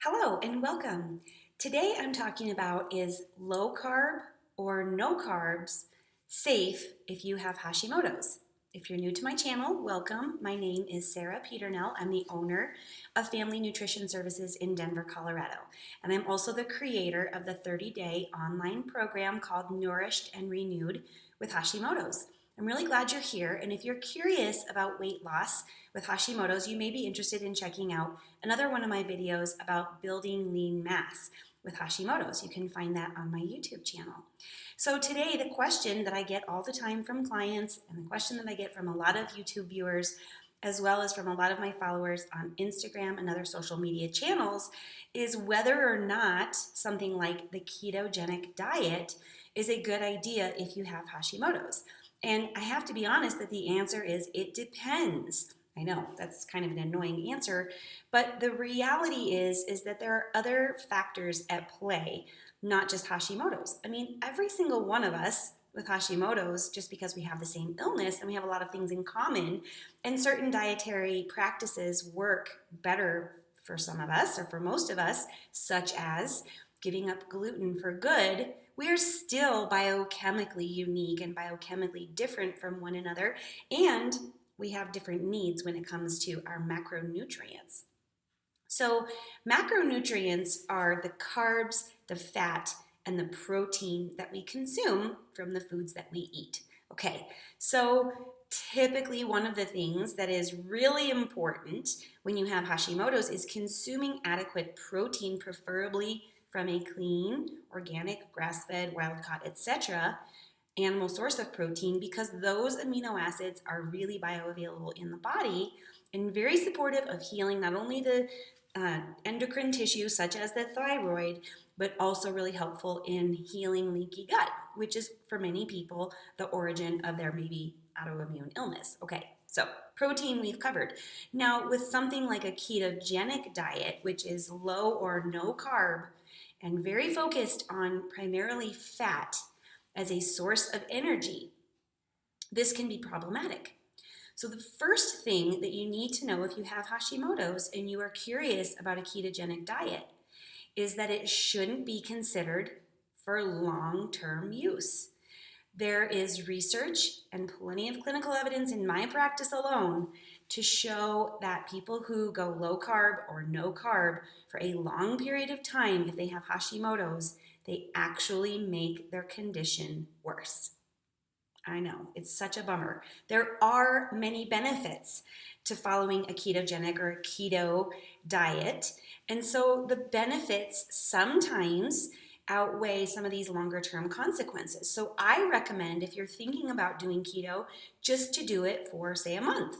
Hello and welcome. Today I'm talking about is low carb or no carbs safe if you have Hashimoto's? If you're new to my channel, welcome. My name is Sarah Peternell. I'm the owner of Family Nutrition Services in Denver, Colorado. And I'm also the creator of the 30-day online program called Nourished and Renewed with Hashimoto's. I'm really glad you're here. And if you're curious about weight loss with Hashimoto's, you may be interested in checking out another one of my videos about building lean mass with Hashimoto's. You can find that on my YouTube channel. So today, the question that I get all the time from clients and the question that I get from a lot of YouTube viewers as well as from a lot of my followers on Instagram and other social media channels is whether or not something like the ketogenic diet is a good idea if you have Hashimoto's. And I have to be honest that the answer is it depends. I know that's kind of an annoying answer, but the reality is that there are other factors at play, not just Hashimoto's. I mean, every single one of us with Hashimoto's, just because we have the same illness and we have a lot of things in common, and certain dietary practices work better for some of us or for most of us, such as giving up gluten for good, we are still biochemically unique and biochemically different from one another, and we have different needs when it comes to our macronutrients. So macronutrients are the carbs, the fat, and the protein that we consume from the foods that we eat. Okay, so typically one of the things that is really important when you have Hashimoto's is consuming adequate protein, preferably from a clean, organic, grass-fed, wild-caught, etc. animal source of protein, because those amino acids are really bioavailable in the body and very supportive of healing not only the endocrine tissue such as the thyroid, but also really helpful in healing leaky gut, which is for many people the origin of their maybe autoimmune illness. Okay, so protein we've covered. Now with something like a ketogenic diet, which is low or no carb and very focused on primarily fat as a source of energy, this can be problematic. So the first thing that you need to know if you have Hashimoto's and you are curious about a ketogenic diet is that it shouldn't be considered for long-term use. There is research and plenty of clinical evidence in my practice alone to show that people who go low carb or no carb for a long period of time, if they have Hashimoto's, they actually make their condition worse. I know, it's such a bummer. There are many benefits to following a ketogenic or a keto diet. And so the benefits sometimes outweigh some of these longer term consequences. So I recommend, if you're thinking about doing keto, just to do it for, say, a month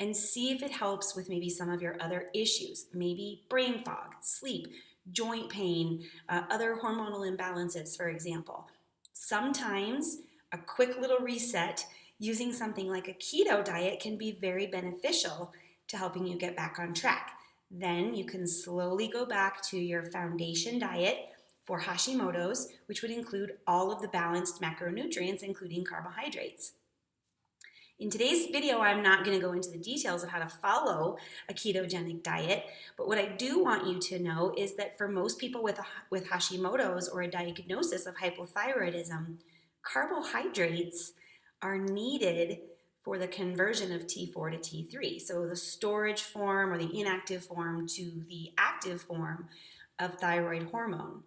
and see if it helps with maybe some of your other issues, maybe brain fog, sleep, joint pain, other hormonal imbalances, for example. Sometimes a quick little reset using something like a keto diet can be very beneficial to helping you get back on track. Then you can slowly go back to your foundation diet for Hashimoto's, which would include all of the balanced macronutrients, including carbohydrates. In today's video, I'm not going to go into the details of how to follow a ketogenic diet, but what I do want you to know is that for most people with Hashimoto's or a diagnosis of hypothyroidism, carbohydrates are needed for the conversion of T4 to T3. So the storage form or the inactive form to the active form of thyroid hormone.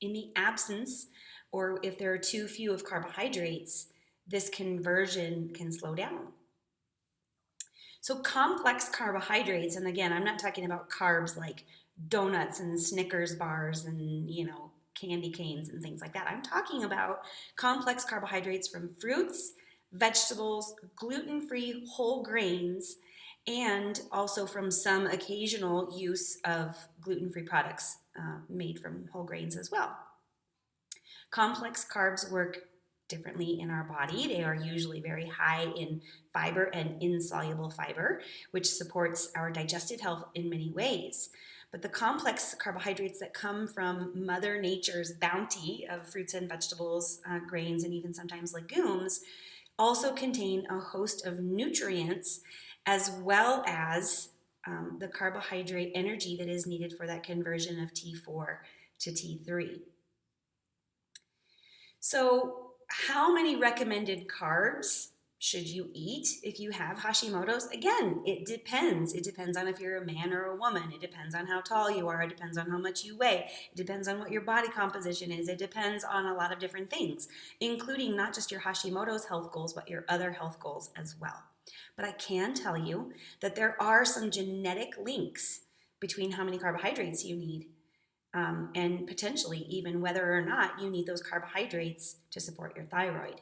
In the absence, or if there are too few of carbohydrates, this conversion can slow down. So complex carbohydrates, and again, I'm not talking about carbs like donuts and Snickers bars and, candy canes and things like that. I'm talking about complex carbohydrates from fruits, vegetables, gluten-free whole grains, and also from some occasional use of gluten-free products made from whole grains as well. Complex carbs work differently in our body. They are usually very high in fiber and insoluble fiber, which supports our digestive health in many ways. But the complex carbohydrates that come from Mother Nature's bounty of fruits and vegetables, grains, and even sometimes legumes also contain a host of nutrients as well as the carbohydrate energy that is needed for that conversion of T4 to T3. So, how many recommended carbs should you eat if you have Hashimoto's? Again, it depends. It depends on if you're a man or a woman. It depends on how tall you are. It depends on how much you weigh. It depends on what your body composition is. It depends on a lot of different things, including not just your Hashimoto's health goals, but your other health goals as well. But I can tell you that there are some genetic links between how many carbohydrates you need and potentially even whether or not you need those carbohydrates to support your thyroid.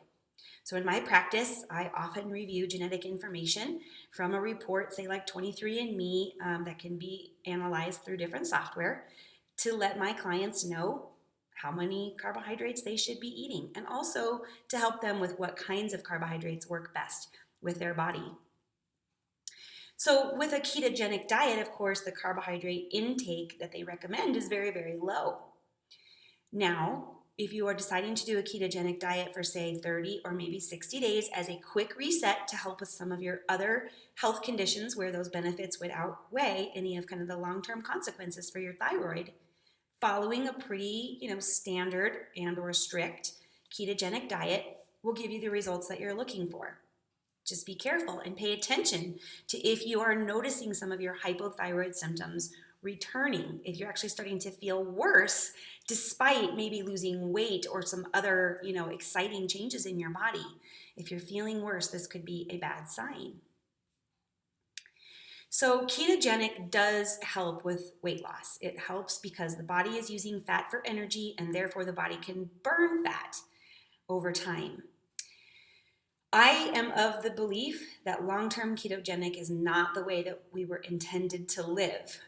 So in my practice, I often review genetic information from a report, say like 23andMe, that can be analyzed through different software to let my clients know how many carbohydrates they should be eating, and also to help them with what kinds of carbohydrates work best with their body. So with a ketogenic diet, of course, the carbohydrate intake that they recommend is very, very low. Now, if you are deciding to do a ketogenic diet for, say, 30 or maybe 60 days as a quick reset to help with some of your other health conditions where those benefits would outweigh any of kind of the long-term consequences for your thyroid, following a pretty, standard and or strict ketogenic diet will give you the results that you're looking for. Just be careful and pay attention to if you are noticing some of your hypothyroid symptoms returning, if you're actually starting to feel worse despite maybe losing weight or some other, exciting changes in your body. If you're feeling worse, this could be a bad sign. So ketogenic does help with weight loss. It helps because the body is using fat for energy, and therefore the body can burn fat over time. I am of the belief that long-term ketogenic is not the way that we were intended to live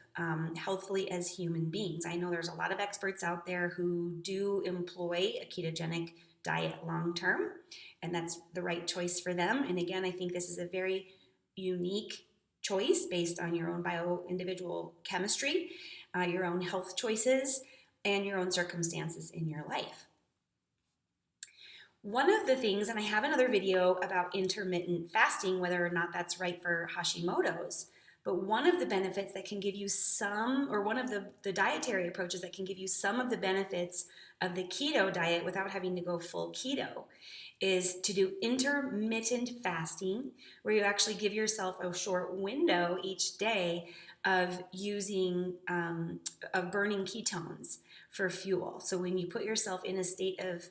healthfully as human beings. I know there's a lot of experts out there who do employ a ketogenic diet long-term, and that's the right choice for them. And again, I think this is a very unique choice based on your own individual chemistry, your own health choices, and your own circumstances in your life. One of the things, and I have another video about intermittent fasting, whether or not that's right for Hashimoto's, but one of the benefits that can give you some, or one of the dietary approaches that can give you some of the benefits of the keto diet without having to go full keto, is to do intermittent fasting, where you actually give yourself a short window each day of using, of burning ketones for fuel. So when you put yourself in a state of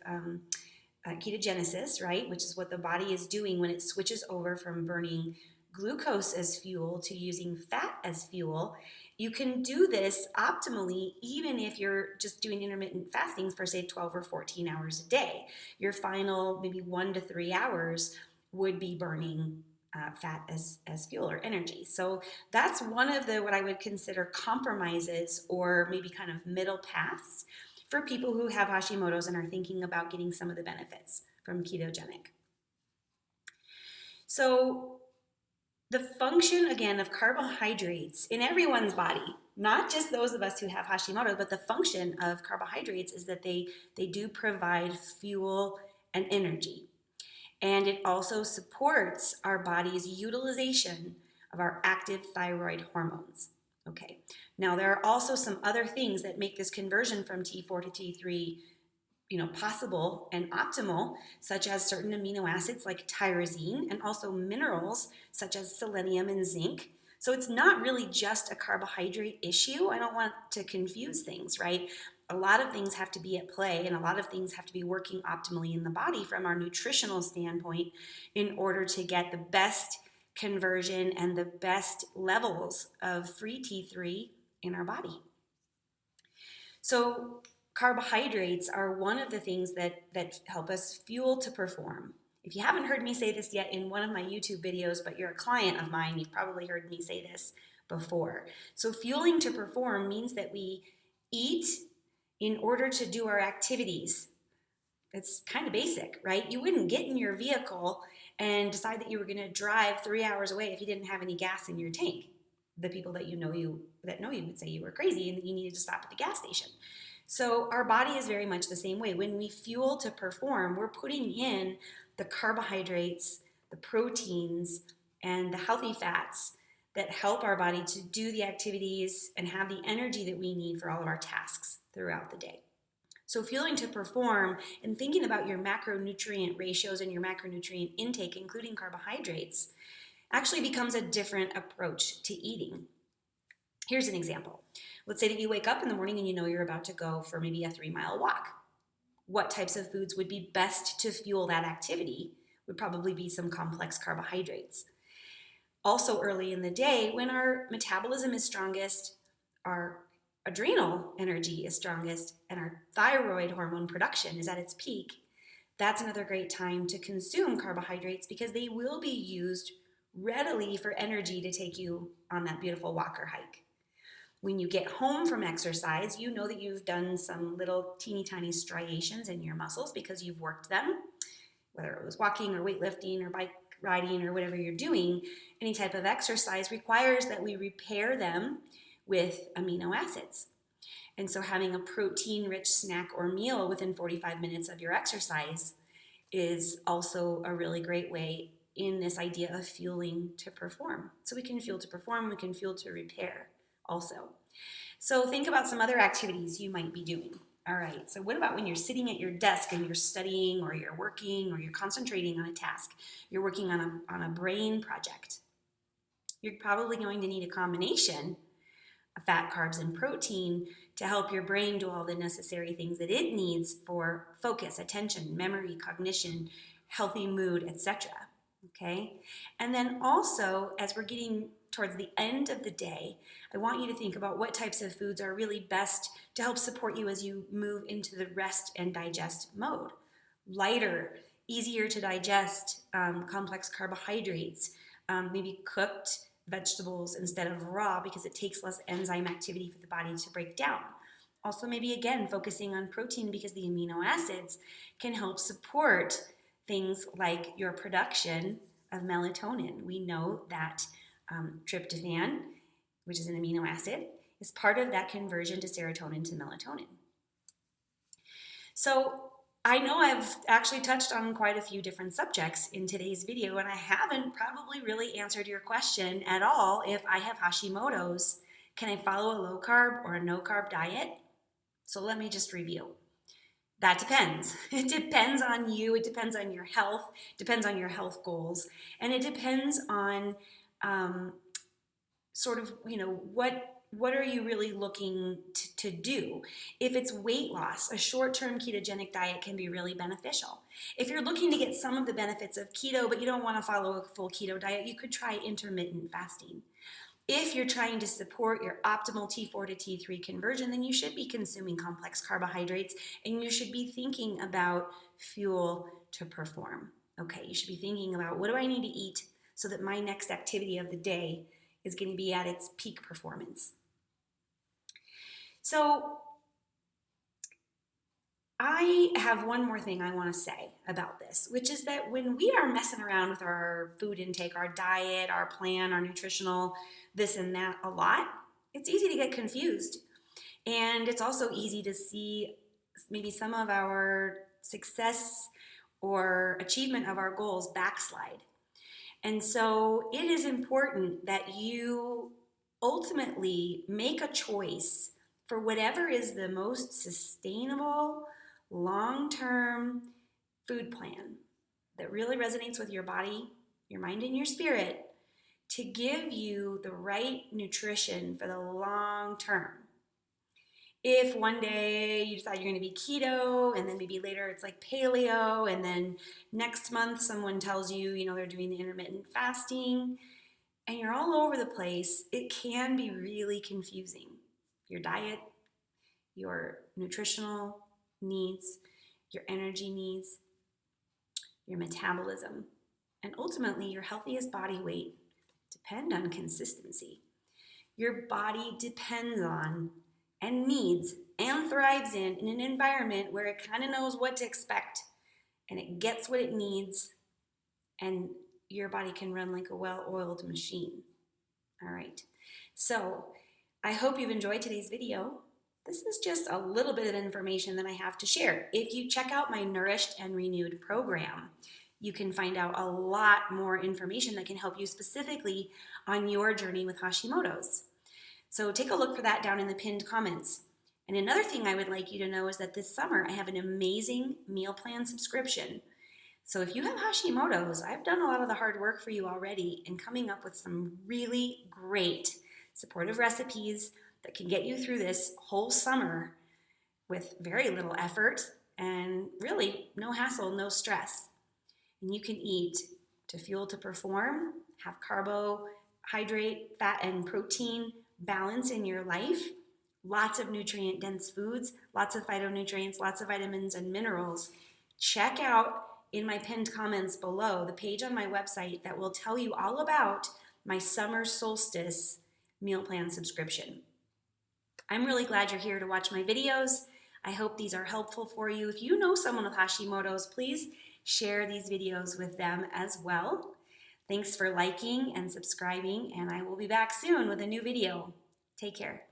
ketogenesis, right, which is what the body is doing when it switches over from burning glucose as fuel to using fat as fuel, you can do this optimally even if you're just doing intermittent fasting for, say, 12 or 14 hours a day. Your final maybe 1 to 3 hours would be burning fat as fuel or energy. So that's one of the what I would consider compromises or maybe kind of middle paths for people who have Hashimoto's and are thinking about getting some of the benefits from ketogenic. So the function, again, of carbohydrates in everyone's body, not just those of us who have Hashimoto, but the function of carbohydrates is that they do provide fuel and energy. And it also supports our body's utilization of our active thyroid hormones. Okay, now there are also some other things that make this conversion from T4 to T3 possible and optimal, such as certain amino acids like tyrosine and also minerals such as selenium and zinc. So it's not really just a carbohydrate issue. I don't want to confuse things, right? A lot of things have to be at play and a lot of things have to be working optimally in the body from our nutritional standpoint in order to get the best conversion and the best levels of free T3 in our body. So carbohydrates are one of the things that help us fuel to perform. If you haven't heard me say this yet in one of my YouTube videos, but you're a client of mine, you've probably heard me say this before. So fueling to perform means that we eat in order to do our activities. It's kind of basic, right? You wouldn't get in your vehicle and decide that you were going to drive 3 hours away if you didn't have any gas in your tank. The people that know you would say you were crazy and that you needed to stop at the gas station. So our body is very much the same way. When we fuel to perform, we're putting in the carbohydrates, the proteins, and the healthy fats that help our body to do the activities and have the energy that we need for all of our tasks throughout the day. So fueling to perform and thinking about your macronutrient ratios and your macronutrient intake, including carbohydrates, actually becomes a different approach to eating. Here's an example. Let's say that you wake up in the morning and you know you're about to go for maybe a 3-mile walk. What types of foods would be best to fuel that activity would probably be some complex carbohydrates. Also early in the day, when our metabolism is strongest, our adrenal energy is strongest, and our thyroid hormone production is at its peak, that's another great time to consume carbohydrates because they will be used readily for energy to take you on that beautiful walk or hike. When you get home from exercise, you know that you've done some little teeny tiny striations in your muscles because you've worked them, whether it was walking or weightlifting or bike riding or whatever you're doing. Any type of exercise requires that we repair them with amino acids. And so having a protein-rich snack or meal within 45 minutes of your exercise is also a really great way in this idea of fueling to perform. So we can fuel to perform, we can fuel to repair also. So think about some other activities you might be doing. All right, so what about when you're sitting at your desk and you're studying or you're working or you're concentrating on a task? You're working on a brain project. You're probably going to need a combination of fat, carbs, and protein to help your brain do all the necessary things that it needs for focus, attention, memory, cognition, healthy mood, etc. Okay? And then also, as we're getting towards the end of the day, I want you to think about what types of foods are really best to help support you as you move into the rest and digest mode. Lighter, easier to digest complex carbohydrates, maybe cooked vegetables instead of raw because it takes less enzyme activity for the body to break down. Also, maybe again, focusing on protein because the amino acids can help support things like your production of melatonin. We know that tryptophan, which is an amino acid, is part of that conversion to serotonin to melatonin. So I know I've actually touched on quite a few different subjects in today's video, and I haven't probably really answered your question at all. If I have Hashimoto's, can I follow a low carb or a no carb diet? So let me just review. That depends. It depends on you. It depends on your health. It depends on your health goals. And it depends on what are you really looking to do? If it's weight loss, a short-term ketogenic diet can be really beneficial. If you're looking to get some of the benefits of keto, but you don't want to follow a full keto diet, you could try intermittent fasting. If you're trying to support your optimal T4 to T3 conversion, then you should be consuming complex carbohydrates and you should be thinking about fuel to perform. Okay, you should be thinking about what do I need to eat so that my next activity of the day is going to be at its peak performance. So I have one more thing I want to say about this, which is that when we are messing around with our food intake, our diet, our plan, our nutritional this and that a lot, it's easy to get confused. And it's also easy to see maybe some of our success or achievement of our goals backslide. And so it is important that you ultimately make a choice for whatever is the most sustainable, long-term food plan that really resonates with your body, your mind, and your spirit to give you the right nutrition for the long term. If one day you decide you're going to be keto and then maybe later it's like paleo and then next month someone tells you, they're doing the intermittent fasting and you're all over the place, it can be really confusing. Your diet, your nutritional needs, your energy needs, your metabolism, and ultimately your healthiest body weight depend on consistency. Your body depends on and needs and thrives in an environment where it kind of knows what to expect and it gets what it needs and your body can run like a well-oiled machine. All right, so I hope you've enjoyed today's video. This is just a little bit of information that I have to share. If you check out my Nourished and Renewed program, you can find out a lot more information that can help you specifically on your journey with Hashimoto's. So take a look for that down in the pinned comments. And another thing I would like you to know is that this summer I have an amazing meal plan subscription. So if you have Hashimoto's, I've done a lot of the hard work for you already in coming up with some really great supportive recipes that can get you through this whole summer with very little effort and really no hassle, no stress. And you can eat to fuel to perform, have carbohydrate, fat, and protein balance in your life, lots of nutrient-dense foods, lots of phytonutrients, lots of vitamins and minerals. Check out in my pinned comments below the page on my website that will tell you all about my summer solstice meal plan subscription. I'm really glad you're here to watch my videos. I hope these are helpful for you. If you know someone with Hashimoto's, please share these videos with them as well. Thanks for liking and subscribing, and I will be back soon with a new video. Take care.